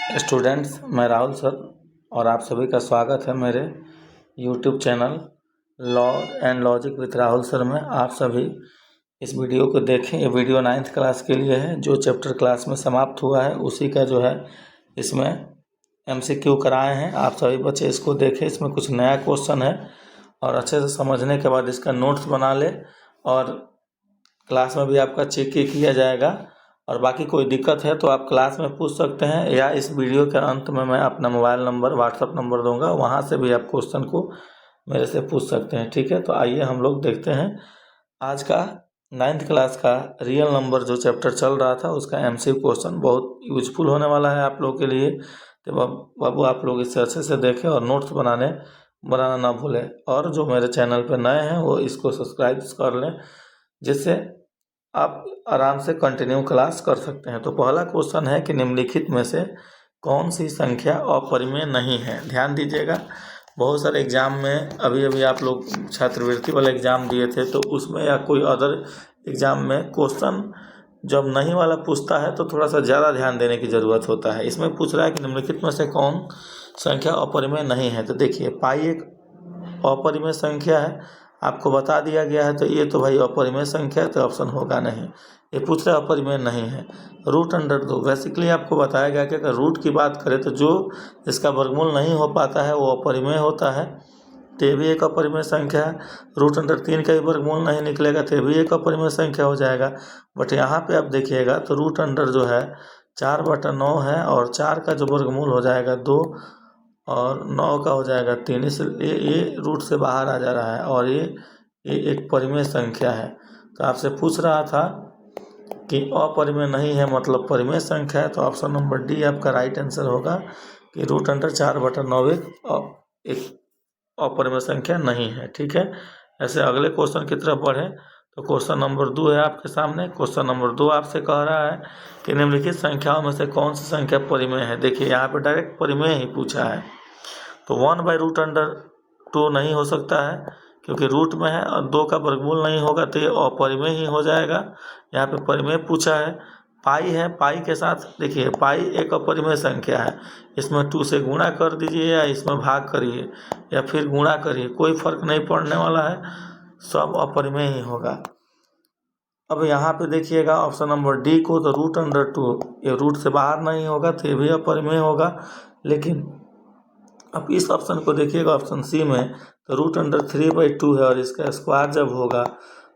Students, मैं Rahul sir और आप सभी का स्वागत है मेरे YouTube channel law and logic with Rahul sir में। आप सभी इस वीडियो को देखें। ये वीडियो 9th क्लास के लिए है। जो चैप्टर क्लास में समाप्त हुआ है उसी का जो है इसमें MCQ कराए हैं। आप सभी बच्चे इसको देखें। इसमें कुछ नया क्वेश्चन है और अच्छे से समझने के बाद इसका नोट्स बना ले और क्लास में भी आपका चेक किया जाएगा। और बाकी कोई दिक्कत है तो आप क्लास में पूछ सकते हैं या इस वीडियो के अंत में मैं अपना मोबाइल नंबर व्हाट्सअप नंबर दूंगा, वहाँ से भी आप क्वेश्चन को मेरे से पूछ सकते हैं। ठीक है, तो आइए हम लोग देखते हैं आज का 9th क्लास का रियल नंबर जो चैप्टर चल रहा था उसका MCQ क्वेश्चन बहुत यूजफुल होने वाला है आप लोगों के लिए। तो बाबू आप लोग इसे अच्छे से देखें और नोट्स बनाना ना भूलें। और जो मेरे चैनल पर नए हैं वो इसको सब्सक्राइब कर लें, जिससे आप आराम से कंटिन्यू क्लास कर सकते हैं। तो पहला क्वेश्चन है कि निम्नलिखित में से कौन सी संख्या अपरिमेय नहीं है। ध्यान दीजिएगा, बहुत सारे एग्जाम में अभी आप लोग छात्रवृत्ति वाला एग्ज़ाम दिए थे तो उसमें या कोई अदर एग्ज़ाम में क्वेश्चन जब नहीं वाला पूछता है तो थोड़ा सा ज़्यादा ध्यान देने की ज़रूरत होता है। इसमें पूछ रहा है कि निम्नलिखित में से कौन संख्या अपरिमेय नहीं है। तो देखिए, पाई एक अपरिमेय संख्या है, आपको बता दिया गया है, तो ये तो भाई अपरिमेय संख्या है तो ऑप्शन होगा नहीं। ये पूछ रहा है अपरिमेय नहीं है। √2 बेसिकली आपको बताया गया कि अगर रूट की बात करें तो जो इसका वर्गमूल नहीं हो पाता है वो अपरिमेय होता है, तो ये भी एक अपरिमेय संख्या है। √3 का भी वर्गमूल नहीं निकलेगा तो ये भी एक अपरिमेय संख्या हो जाएगा। बट यहाँ पे आप देखिएगा तो √, जो है 4/9 है और 4 का जो वर्गमूल हो जाएगा 2 और 9 का हो जाएगा 3, इसलिए ये रूट से बाहर आ जा रहा है और ये एक परिमेय संख्या है। तो आपसे पूछ रहा था कि अपरिमेय नहीं है मतलब परिमेय संख्या है, तो ऑप्शन नंबर डी आपका राइट आंसर होगा कि √4/9 एक अपरिमेय संख्या नहीं है। ठीक है, ऐसे अगले क्वेश्चन की तरफ बढ़े तो क्वेश्चन नंबर 2 है आपके सामने। क्वेश्चन नंबर 2 आपसे कह रहा है कि निम्नलिखित संख्याओं में से कौन सी संख्या परिमेय है। देखिए, यहाँ पे डायरेक्ट परिमेय ही पूछा है, तो 1/√2 नहीं हो सकता है क्योंकि रूट में है और 2 का वर्गमूल नहीं होगा तो ये अपरिमेय ही हो जाएगा। यहाँ पे परिमेय पूछा है। पाई है, पाई के साथ देखिए पाई एक अपरिमेय संख्या है, इसमें 2 से गुणा कर दीजिए या इसमें भाग करिए या फिर गुणा करिए, कोई फर्क नहीं पड़ने वाला है, सब अपरिमेय ही होगा। अब यहाँ पे देखिएगा ऑप्शन नंबर डी को, तो √2 ये रूट से बाहर नहीं होगा तो ये भी अपरिमेय होगा। लेकिन अब इस ऑप्शन को देखिएगा, ऑप्शन सी में तो √3/2 है और इसका स्क्वायर जब होगा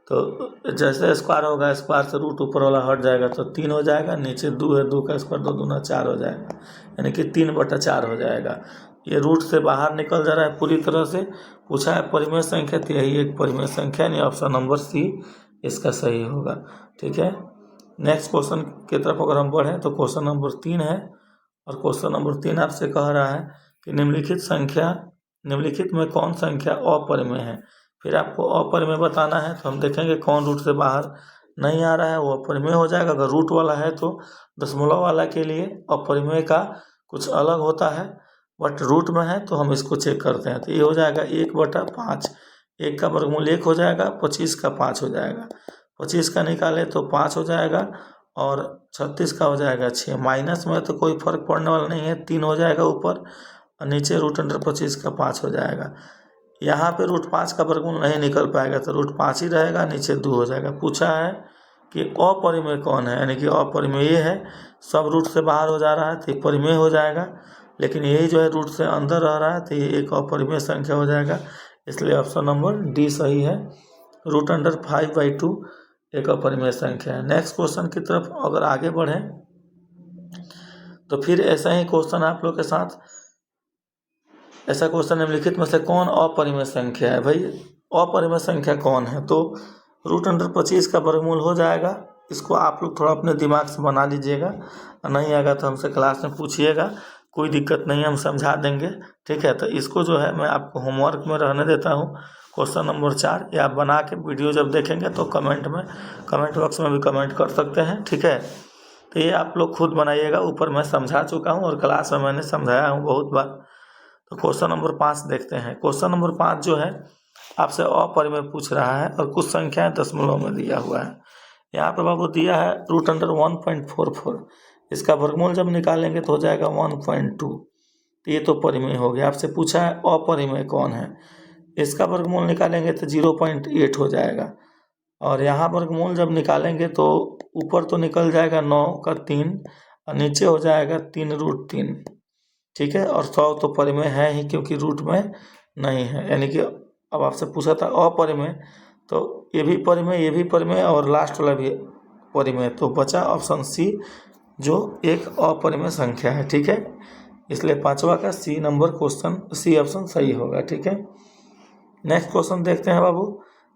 तो जैसे स्क्वायर होगा स्क्वायर से रूट ऊपर वाला हट जाएगा तो 3 हो जाएगा, नीचे 2 है, 2 का स्क्वायर 2 दूना 4 हो जाएगा, यानी कि 3/4 हो जाएगा। ये रूट से बाहर निकल जा रहा है पूरी तरह से। पूछा है परिमेय संख्या, तो यही एक परिमेय संख्या, यानी ऑप्शन नंबर सी इसका सही होगा। ठीक है, नेक्स्ट क्वेश्चन की तरफ अगर हम बढ़ें तो क्वेश्चन नंबर 3 है और क्वेश्चन नंबर 3 आपसे कह रहा है कि निम्नलिखित में कौन संख्या अपरिमेय है। फिर आपको अपरिमेय बताना है, तो हम देखेंगे कौन रूट से बाहर नहीं आ रहा है वो अपरिमेय हो जाएगा। अगर रूट वाला है तो दशमलव वाला के लिए अपरिमेय का कुछ अलग होता है, बट रूट में है तो हम इसको चेक करते हैं। तो ये हो जाएगा 1/5, 1 का वर्गमूल 1 हो जाएगा, 25 का 5 हो जाएगा, 25 का निकाले तो 5 हो जाएगा और 36 का हो जाएगा 6। माइनस में तो कोई फर्क पड़ने वाला नहीं है, 3 हो जाएगा ऊपर और नीचे √25 का 5 हो जाएगा। यहाँ पे √5 का वर्गमूल नहीं निकल पाएगा तो √5 ही रहेगा, नीचे 2 हो जाएगा। पूछा है कि अपरिमेय कौन है, यानी कि अपरिमेय ये है, सब रूट से बाहर हो जा रहा है तो ये परिमेय हो जाएगा, लेकिन यही जो है रूट से अंदर रह रहा है तो ये एक अपरिमेय संख्या हो जाएगा। इसलिए ऑप्शन नंबर डी सही है, √5/2 एक अपरिमेय संख्या है। नेक्स्ट क्वेश्चन की तरफ अगर आगे बढ़ें तो फिर ऐसा ही क्वेश्चन आप लोग के साथ, ऐसा क्वेश्चन निम्नलिखित में से कौन अपरिमेय संख्या है। भाई अपरिमेय संख्या कौन है, तो √25 का वर्गमूल हो जाएगा। इसको आप लोग थोड़ा अपने दिमाग से बना लीजिएगा, नहीं आएगा तो हमसे क्लास में पूछिएगा, कोई दिक्कत नहीं है, हम समझा देंगे। ठीक है, तो इसको जो है मैं आपको होमवर्क में रहने देता हूँ। क्वेश्चन नंबर 4 ये आप बना के वीडियो जब देखेंगे तो कमेंट बॉक्स में भी कमेंट कर सकते हैं। ठीक है, तो ये आप लोग खुद बनाइएगा, ऊपर मैं समझा चुका हूँ और क्लास में मैंने समझाया हूँ बहुत बार। तो क्वेश्चन नंबर 5 देखते हैं। क्वेश्चन नंबर 5 जो है आपसे अपरिमेय पूछ रहा है और कुछ संख्याएं दशमलव में दिया हुआ है। यहाँ पे बाबू दिया है √1.44, इसका वर्गमूल जब निकालेंगे तो हो जाएगा 1.2। तो ये तो परिमेय हो गया। आपसे पूछा है अपरिमेय कौन है, इसका वर्गमूल निकालेंगे तो 0.8 हो जाएगा। और यहाँ वर्गमूल जब निकालेंगे तो ऊपर तो निकल जाएगा 9 का 3 और नीचे हो जाएगा 3√3। ठीक है, और 100 तो परिमेय है ही क्योंकि रूट में नहीं है, यानी कि अब आपसे पूछा था अपरिमेय, तो ये भी परिमेय, ये भी परिमेय और लास्ट वाला भी परिमेय, तो बचा ऑप्शन सी जो एक अपरिमेय संख्या है। ठीक है, इसलिए पांचवा का C number question, C option सही होगा। ठीक है, नेक्स्ट क्वेश्चन देखते हैं बाबू।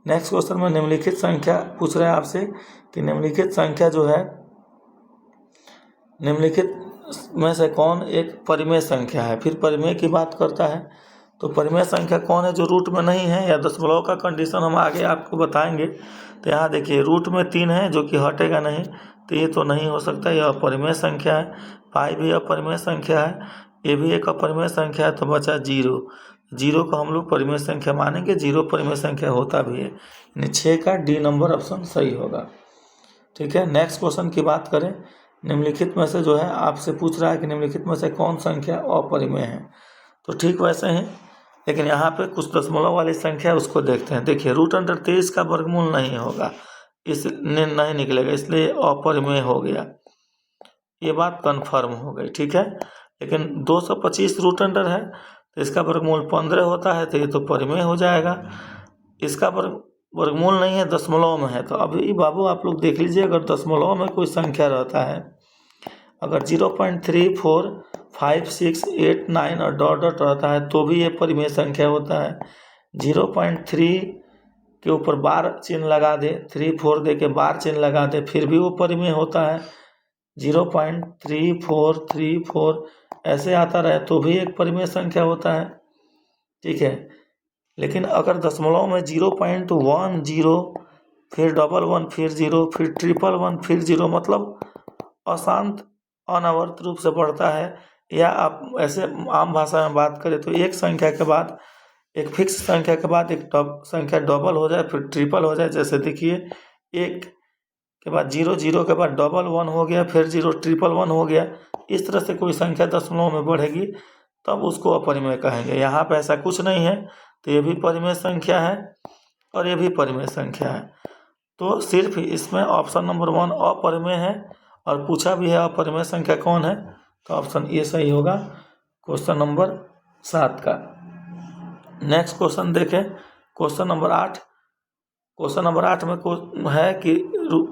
नेक्स्ट क्वेश्चन में निम्नलिखित संख्या पूछ रहा है आपसे कि निम्नलिखित संख्या जो है, निम्नलिखित में से कौन एक परिमेय संख्या है। फिर परिमेय की बात करता है, तो परिमेय संख्या कौन है जो रूट में नहीं है, या दशमलव का कंडीशन हम आगे आपको बताएंगे। तो यहाँ देखिए रूट में 3 है जो कि हटेगा नहीं, तो ये तो नहीं हो सकता, यह अपरिमेय संख्या है। पाई भी अपरिमेय संख्या है, ये भी एक अपरिमेय संख्या है। तो बचा 0, 0 को हम लोग परिमेय संख्या मानेंगे, 0 परिमेय संख्या होता भी है, यानी 6 का डी नंबर ऑप्शन सही होगा। ठीक है, नेक्स्ट क्वेश्चन की बात करें। निम्नलिखित में से जो है आपसे पूछ रहा है कि निम्नलिखित में से कौन संख्या अपरिमेय है। तो ठीक वैसे ही, लेकिन यहाँ पे कुछ दशमलव वाली संख्या उसको देखते हैं। देखिए √23 का वर्गमूल नहीं होगा, इसलिए नहीं निकलेगा, इसलिए अपरिमेय हो गया, ये बात कन्फर्म हो गई। ठीक है, लेकिन 225 √अंडर है तो इसका वर्गमूल 15 होता है, तो ये तो परिमेय हो जाएगा। इसका वर्गमूल नहीं है, दशमलव में है। तो अभी बाबू आप लोग देख लीजिए, अगर दशमलव में कोई संख्या रहता है, अगर 0.3, 4, 5, 6, 8, 9 और डॉट डॉट रहता है तो भी ये परिमेय संख्या होता है। 0.3 के ऊपर बार चिन्ह लगा दे, 3, 4 दे के बार चिन्ह लगा दे, फिर भी वो परिमेय होता है। 0.34, 3, 4 ऐसे आता रहे तो भी एक परिमेय संख्या होता है। ठीक है, लेकिन अगर दशमलव में 0.10, फिर 11, फिर 0, फिर 111, फिर 0, मतलब अशांत अनावर्त रूप से बढ़ता है, या आप ऐसे आम भाषा में बात करें तो एक संख्या के बाद, एक फिक्स संख्या के बाद एक संख्या डबल हो जाए, फिर ट्रिपल हो जाए। जैसे देखिए 1 के बाद 0, 0 के बाद 111 हो गया, फिर 0, 111 हो गया। इस तरह से कोई संख्या दशमलव में बढ़ेगी तब उसको अपरिमेय कहेंगे। यहाँ पे ऐसा कुछ नहीं है, तो ये भी परिमेय संख्या है और ये भी परिमेय संख्या है। तो सिर्फ इसमें ऑप्शन नंबर 1 अपरिमेय है, और पूछा भी है अपरिमेय संख्या कौन है, तो ऑप्शन ए सही होगा क्वेश्चन नंबर 7 का। नेक्स्ट क्वेश्चन देखें, क्वेश्चन नंबर 8। क्वेश्चन नंबर 8 में है कि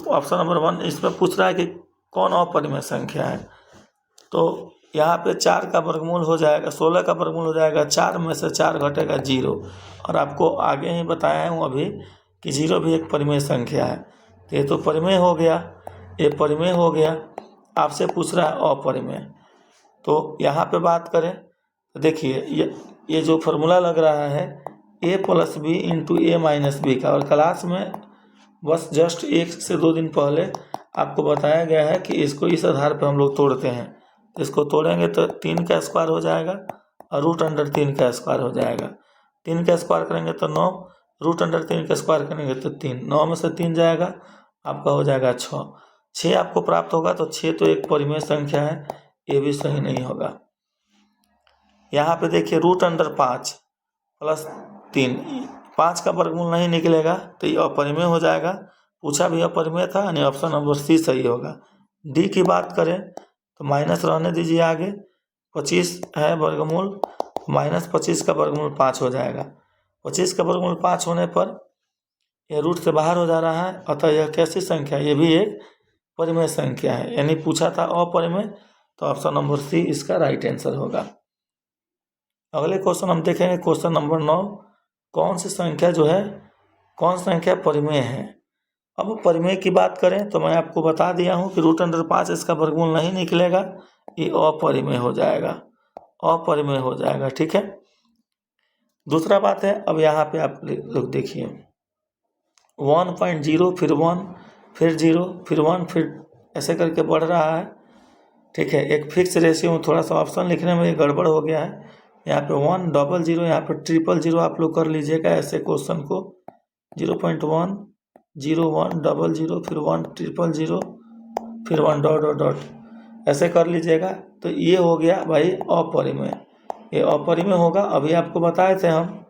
ऑप्शन नंबर 1 इसमें पूछ रहा है कि कौन अपरिमेय संख्या है। तो यहाँ पे 4 का वर्गमूल हो जाएगा, 16 का वर्गमूल हो जाएगा, 4 में से 4 घटेगा 0। और आपको आगे ही बताया हूँ अभी कि 0 भी एक परिमेय संख्या है, तो ये तो परिमेय हो गया, ये परिमेय हो गया। आपसे पूछ रहा है अपरिमेय, तो यहाँ पे बात करें तो देखिए ये जो फॉर्मूला लग रहा है a + b × a - b का, और क्लास में बस जस्ट 1 से 2 दिन पहले आपको बताया गया है कि इसको इस आधार पर हम लोग तोड़ते हैं। तो इसको तोड़ेंगे तो 3 का स्क्वायर हो जाएगा और √3 का स्क्वायर हो जाएगा। 3 का स्क्वायर करेंगे तो 9, √3 का स्क्वायर करेंगे तो 3, 9 में से 3 जाएगा, आपका हो जाएगा 6। 6 आपको प्राप्त होगा, तो 6 तो एक परिमेय संख्या है, ये भी सही नहीं होगा। यहाँ पे देखिए √5 + 3, 5 का वर्गमूल नहीं निकलेगा, तो ये अपरिमेय हो जाएगा। पूछा भी अपरिमेय था, यानी ऑप्शन नंबर सी सही होगा। डी की बात करें तो माइनस रहने दीजिए आगे, 25 है वर्गमूल, -25 का वर्गमूल 5 हो जाएगा। 25 का वर्गमूल 5 होने पर यह रूट से बाहर हो जा रहा है, अतः यह कैसी संख्या है, ये भी एक परिमेय संख्या है, यानी पूछा था अपरिमेय, तो ऑप्शन नंबर सी इसका राइट आंसर होगा। अगले क्वेश्चन हम देखेंगे, क्वेश्चन नंबर 9। कौन सी संख्या जो है, कौन संख्या परिमेय है। अब परिमेय की बात करें तो मैं आपको बता दिया हूँ कि √5 इसका वर्गमूल नहीं निकलेगा, ये अपरिमेय हो जाएगा, अपरिमेय हो जाएगा। ठीक है, दूसरा बात है, अब यहाँ पे आप लोग देखिए 1.0, फिर 1, फिर 0, फिर 1, फिर ऐसे करके बढ़ रहा है। ठीक है, एक फिक्स रेशियो में थोड़ा सा ऑप्शन लिखने में गड़बड़ हो गया है। यहाँ पे 100, यहाँ पे 000 आप लोग कर लीजिएगा ऐसे क्वेश्चन को, 0.1, 0, 1, 00, फिर 1, 000, फिर 1 ... ऐसे कर लीजिएगा। तो ये हो गया भाई अपरिमेय, ये अपरिमेय होगा। अभी आपको बताए थे हम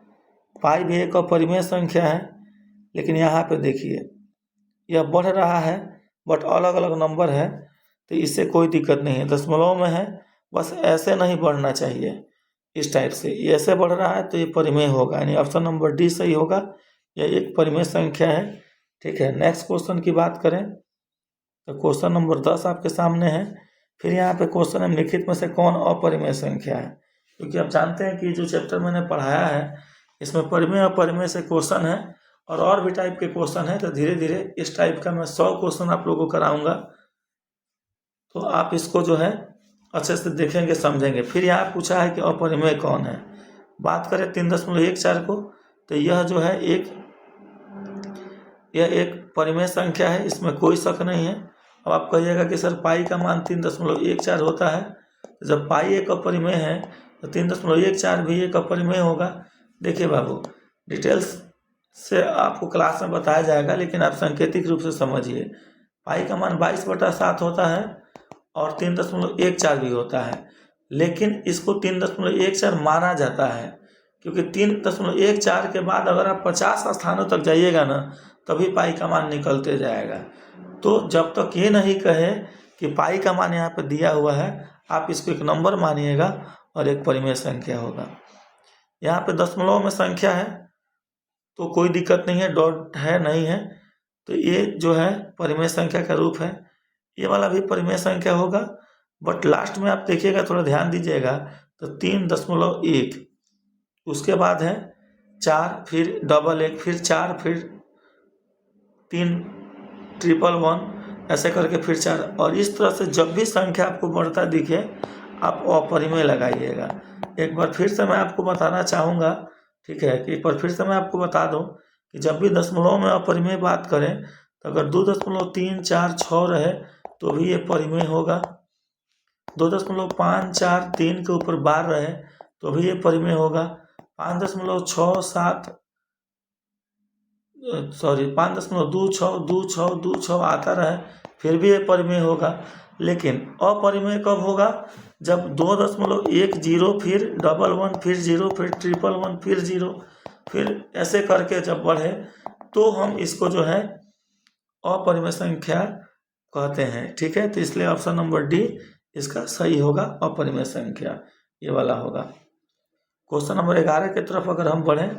पाई भी एक अपरिमेय संख्या है, लेकिन यहाँ पे देखिए यह बढ़ रहा है बट अलग अलग नंबर है, तो इससे कोई दिक्कत नहीं है। दशमलव में है, बस ऐसे नहीं बढ़ना चाहिए, इस टाइप से। ये ऐसे बढ़ रहा है तो ये परिमेय होगा, यानी ऑप्शन नंबर डी सही होगा। यह एक परिमेय संख्या है। ठीक है, नेक्स्ट क्वेश्चन की बात करें तो क्वेश्चन नंबर 10 आपके सामने है। फिर यहाँ पे क्वेश्चन है निम्नलिखित में से कौन अपरिमेय संख्या है। क्योंकि आप जानते हैं कि जो चैप्टर मैंने पढ़ाया है इसमें परिमेय अपरिमेय से क्वेश्चन है और भी टाइप के क्वेश्चन है। तो धीरे धीरे इस टाइप का मैं 100 क्वेश्चन आप लोगों को कराऊंगा, तो आप इसको जो है अच्छे से देखेंगे समझेंगे। फिर यहाँ पूछा है कि अपरिमेय कौन है। बात करें 3.14 को, तो यह जो है यह एक परिमेय संख्या है, इसमें कोई शक नहीं है। अब आप कहिएगा कि सर पाई का मान 3.14 होता है, तो जब पाई एक अपरिमेय है तो 3.14 भी एक अपरिमेय होगा। देखिए बाबू, डिटेल्स से आपको क्लास में बताया जाएगा, लेकिन आप सांकेतिक रूप से समझिए। पाई का मान 22/7 होता है और 3.14 भी होता है, लेकिन इसको 3.14 माना जाता है, क्योंकि 3.14 के बाद अगर आप 50 स्थानों तक जाइएगा ना, तभी पाई का मान निकलते जाएगा। तो जब तक ये नहीं कहे कि पाई का मान यहाँ पे दिया हुआ है, आप इसको एक नंबर मानिएगा और एक परिमेय संख्या होगा। यहाँ पे दशमलव में संख्या है तो कोई दिक्कत नहीं है, डॉट है नहीं है, तो ये जो है परिमेय संख्या का रूप है। ये वाला भी परिमेय संख्या होगा, बट लास्ट में आप देखिएगा, थोड़ा ध्यान दीजिएगा, तो 3.1, उसके बाद है 4, फिर 11, फिर 4, फिर 3, 111, ऐसे करके फिर 4। और इस तरह से जब भी संख्या आपको बढ़ता दिखे आप अपरिमेय लगाइएगा। एक बार फिर से मैं आपको बताना चाहूँगा, ठीक है, कि एक बार फिर से मैं आपको बता दूं कि जब भी दशमलव में अपरिमेय बात करें तो अगर 2.346 रहे तो भी ये परिमेय होगा। 2.543 के ऊपर बार रहे तो भी ये परिमेय होगा। 5.26 आता रहे फिर भी ये परिमेय होगा। लेकिन अपरिमेय कब होगा? जब 2.10 फिर 11 फिर 0 फिर 111 फिर 0 फिर ऐसे करके जब बढ़े तो हम इसको जो है अपरिमेय संख्या कहते हैं। ठीक है, तो इसलिए ऑप्शन नंबर डी इसका सही होगा, अपरिमेय संख्या ये वाला होगा। क्वेश्चन नंबर 11 की तरफ अगर हम बढ़ें